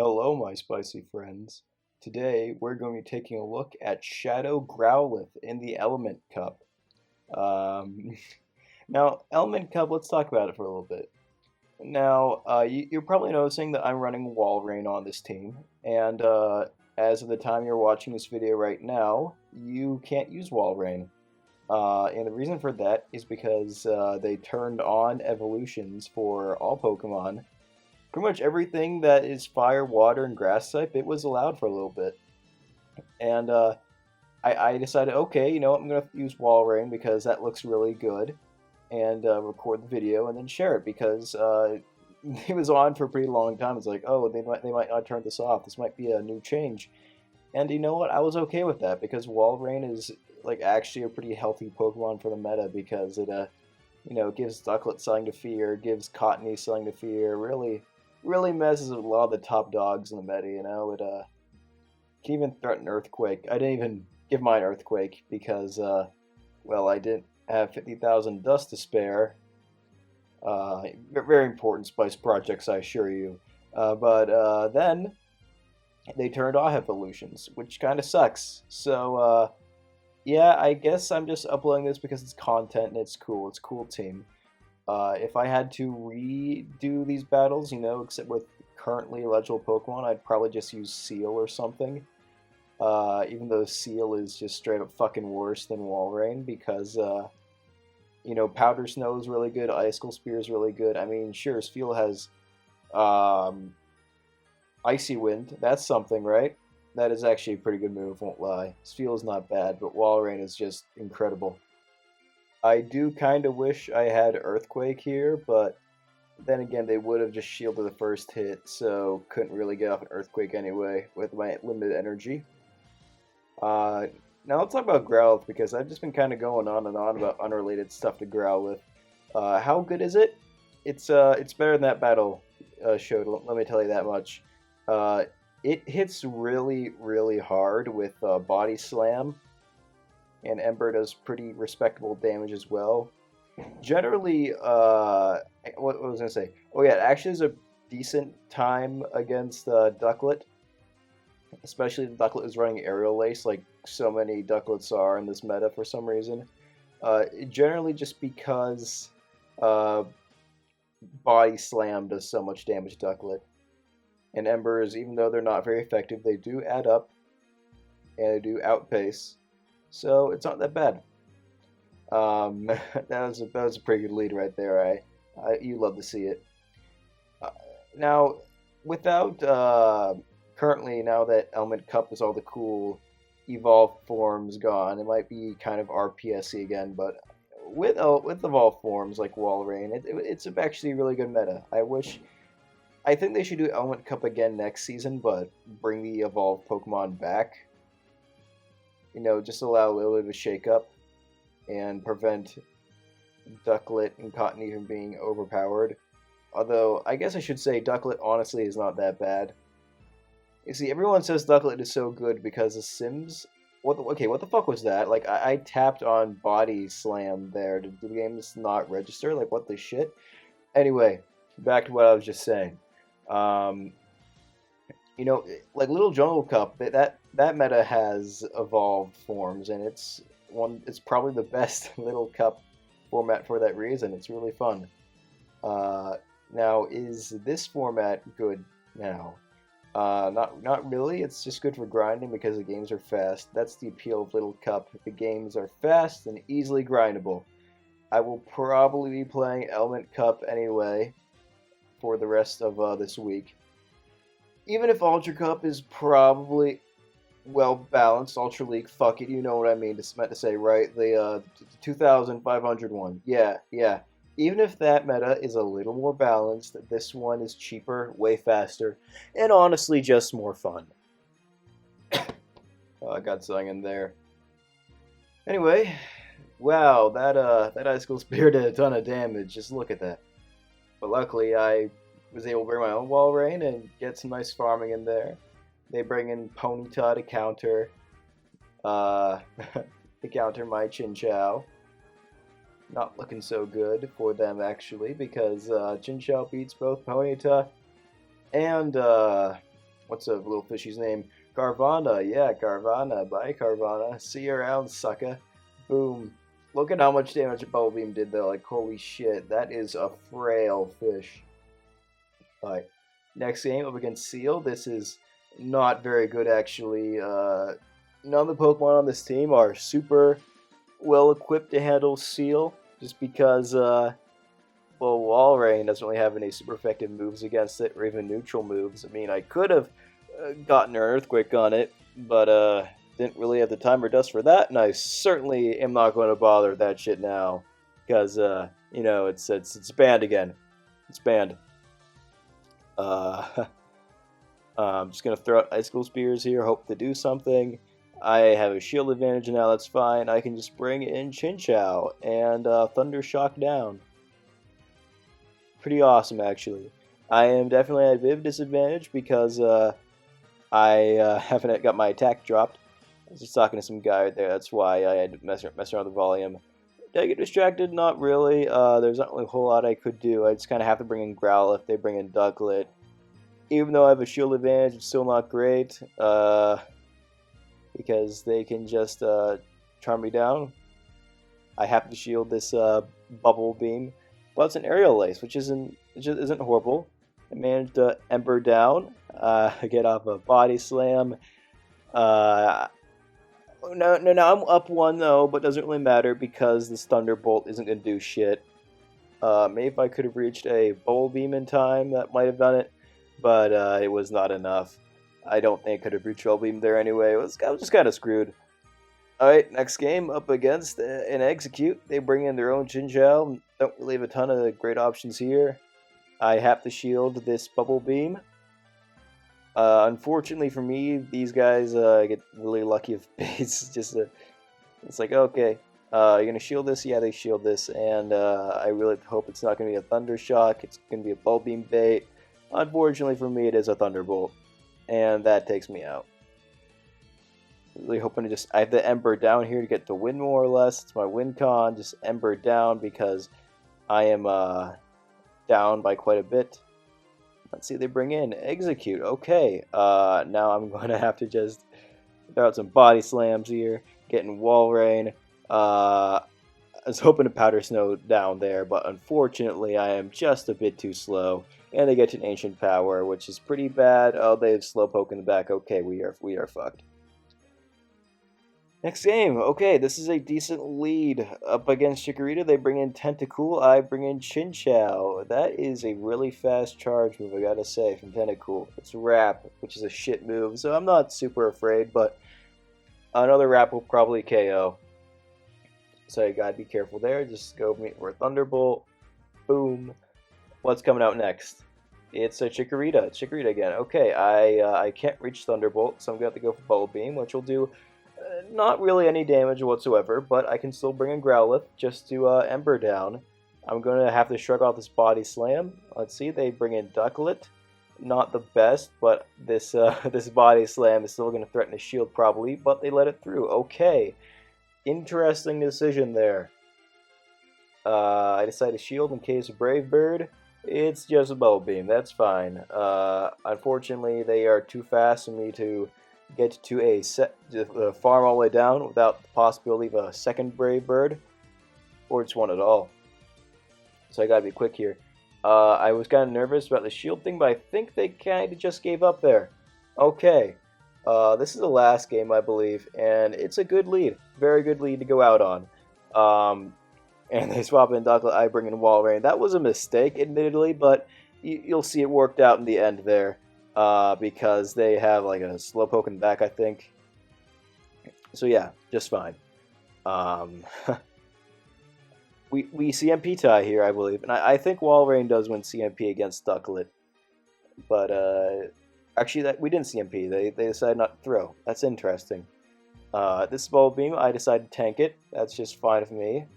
Hello, my spicy friends. Today we're going to be taking a look at Shadow Growlithe in the Element Cup. Um, now, Element Cup, let's talk about it for a little bit. Now, you're probably noticing that I'm running Walrein on this team, and as of the time you're watching this video right now, you can't use Walrein. And the reason for that is because they turned on evolutions for all Pokemon. Pretty much everything that is fire, water, and grass type, it was allowed for a little bit. And I decided, okay, you know what, I'm going to use Walrein because that looks really good. And record the video and then share it because it was on for a pretty long time. It's like, oh, they might not turn this off. This might be a new change. And you know what? I was okay with that because Walrein is like actually a pretty healthy Pokemon for the meta because it gives Ducklet something to fear, gives Cottony something to fear. Really messes with a lot of the top dogs in the meta. It can even threaten Earthquake. I didn't even give mine Earthquake because well, I didn't have 50,000 dust to spare. Very important spice projects, I assure you. But then they turned off evolutions, which kind of sucks. So yeah, I guess I'm just uploading this because it's content and it's cool. It's a cool team. If I had to redo these battles, except with currently eligible Pokemon, I'd probably just use Seal or something. Even though Seal is just straight up fucking worse than Walrein because, Powder Snow is really good, Icicle Spear is really good. I mean, sure, Spheal has Icy Wind. That's something, right? That is actually a pretty good move, won't lie. Spheal is not bad, but Walrein is just incredible. I do kind of wish I had Earthquake here, but then again, they would have just shielded the first hit, so couldn't really get off an Earthquake anyway with my limited energy. Now let's talk about Growlithe, because I've just been kind of going on and on about unrelated stuff to Growlithe. How good is it? It's better than that battle showed, let me tell you that much. It hits really, really hard with Body Slam, and Ember does pretty respectable damage as well. Generally, what was I going to say? Oh yeah, it actually is a decent time against Ducklet. Especially the Ducklet is running Aerial Ace, like so many Ducklets are in this meta for some reason. Generally just because Body Slam does so much damage to Ducklet. And Embers, even though they're not very effective, they do add up, and they do outpace. So it's not that bad. That was a pretty good lead right there. You love to see it. Now, without currently, now that Element Cup is all the cool evolved forms gone, it might be kind of RPSy again. But with evolved forms like Walrein, it's actually a really good meta. I think they should do Element Cup again next season, but bring the evolved Pokemon back. Just allow a little bit of a shake-up and prevent Ducklet and Cottony from being overpowered. Although, I guess I should say Ducklet honestly is not that bad. You see, everyone says Ducklet is so good because the Sims... what the fuck was that? Like, I tapped on Body Slam there. Did the game just not register? Like, what the shit? Anyway, back to what I was just saying. Like Little Jungle Cup, that meta has evolved forms, and it's probably the best Little Cup format for that reason. It's really fun. Now, is this format good now? Not really. It's just good for grinding because the games are fast. That's the appeal of Little Cup. The games are fast and easily grindable. I will probably be playing Element Cup anyway for the rest of this week. Even if Ultra Cup is probably well balanced, Ultra League, fuck it, you know what I mean. It's meant to say, right? The 2,500 one. Yeah. Even if that meta is a little more balanced, this one is cheaper, way faster, and honestly just more fun. I got something in there. Anyway, wow, that Icicle Spear did a ton of damage. Just look at that. But luckily, I was able to bring my own Walrein and get some nice farming in there. They bring in Ponyta to counter, my Chinchou. Not looking so good for them actually, because Chinchou beats both Ponyta and what's a little fishy's name? Carvana, yeah, Carvana. Bye, Carvana. See you around, sucker. Boom. Look at how much damage a Bubble Beam did, though. Like, holy shit, that is a frail fish. Alright, next game up against Seal. This is not very good, actually. None of the Pokemon on this team are super well equipped to handle Seal, just because, well, Walrein doesn't really have any super effective moves against it, or even neutral moves. I mean, I could have gotten an Earthquake on it, but didn't really have the time or dust for that, and I certainly am not going to bother with that shit now, because, you know, it's banned again. It's banned. I'm just going to throw out Icicle Spears here, hope to do something. I have a shield advantage now, that's fine. I can just bring in Chinchou and Thunder Shock down. Pretty awesome, actually. I am definitely at a bit of disadvantage because I haven't got my attack dropped. I was just talking to some guy right there, that's why I had to mess around with the volume. Did I get distracted? Not really. There's not really a whole lot I could do. I just kind of have to bring in Growlithe. They bring in Ducklet. Even though I have a shield advantage, it's still not great. Because they can just charm me down. I have to shield this Bubble Beam. But it's an Aerial Ace, which isn't horrible. I managed to Ember down. Get off a Body Slam. No, I'm up one though, but doesn't really matter because this Thunderbolt isn't going to do shit. Maybe if I could have reached a Bubble Beam in time, that might have done it, but it was not enough. I don't think I could have reached Bubble Beam there anyway. I was just kind of screwed. Alright, next game up against an Execute. They bring in their own Chinchou. Don't really have a ton of great options here. I have to shield this Bubble Beam. Unfortunately for me, these guys get really lucky with baits. It's like, okay, you're going to shield this? Yeah, they shield this. And I really hope it's not going to be a Thunder Shock. It's going to be a Bubble Beam bait. Unfortunately for me, it is a Thunderbolt. And that takes me out. Really hoping to I have the Ember down here to get the win more or less. It's my win con. Just Ember down because I am down by quite a bit. Let's see, they bring in Execute. Okay, now I'm going to have to just throw out some Body Slams here, getting Walrein. I was hoping to Powder Snow down there, but unfortunately I am just a bit too slow. And they get an Ancient Power, which is pretty bad. Oh, they have Slowpoke in the back. Okay, we are fucked. Next game. Okay, this is a decent lead. Up against Chikorita, they bring in Tentacool. I bring in Chinchou. That is a really fast charge move, I gotta say, from Tentacool. It's Wrap, which is a shit move, so I'm not super afraid, but another Wrap will probably KO. So you gotta be careful there. Just go for a Thunderbolt. Boom. What's coming out next? It's a Chikorita. It's Chikorita again. Okay, I can't reach Thunderbolt, so I'm gonna have to go for Bubble Beam, which will do not really any damage whatsoever, but I can still bring in Growlithe just to Ember down. I'm going to have to shrug off this Body Slam. Let's see, they bring in Ducklet. Not the best, but this this Body Slam is still going to threaten a shield probably, but they let it through. Okay, interesting decision there. I decided to shield in case of Brave Bird. It's just a Bubble Beam, that's fine. Unfortunately, they are too fast for me to get to a farm all the way down without the possibility of a second Brave Bird, or just one at all. So I gotta be quick here. I was kind of nervous about the shield thing, but I think they kind of just gave up there. Okay, this is the last game, I believe, and it's a good lead. Very good lead to go out on. And they swap in Ducklet, I bring in Walrein. That was a mistake, admittedly, but you'll see it worked out in the end there. Because they have like a Slowpoke in the back, I think. So yeah, just fine. We CMP tie here, I believe, and I think Walrein does win CMP against Ducklet. But actually, we didn't CMP. They decided not to throw. That's interesting. This Bubble Beam, I decided to tank it. That's just fine with me.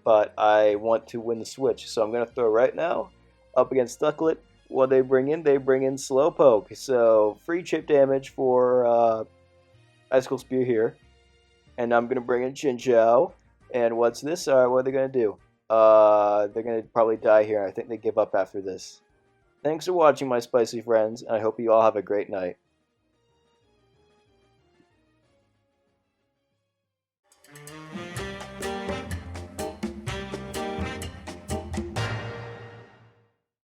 But I want to win the switch, so I'm gonna throw right now up against Ducklet. What they bring in Slowpoke. So free chip damage for Icicle Spear here. And I'm going to bring in Chinchou. And what's this? What are they going to do? They're going to probably die here. I think they give up after this. Thanks for watching, my spicy friends, and I hope you all have a great night.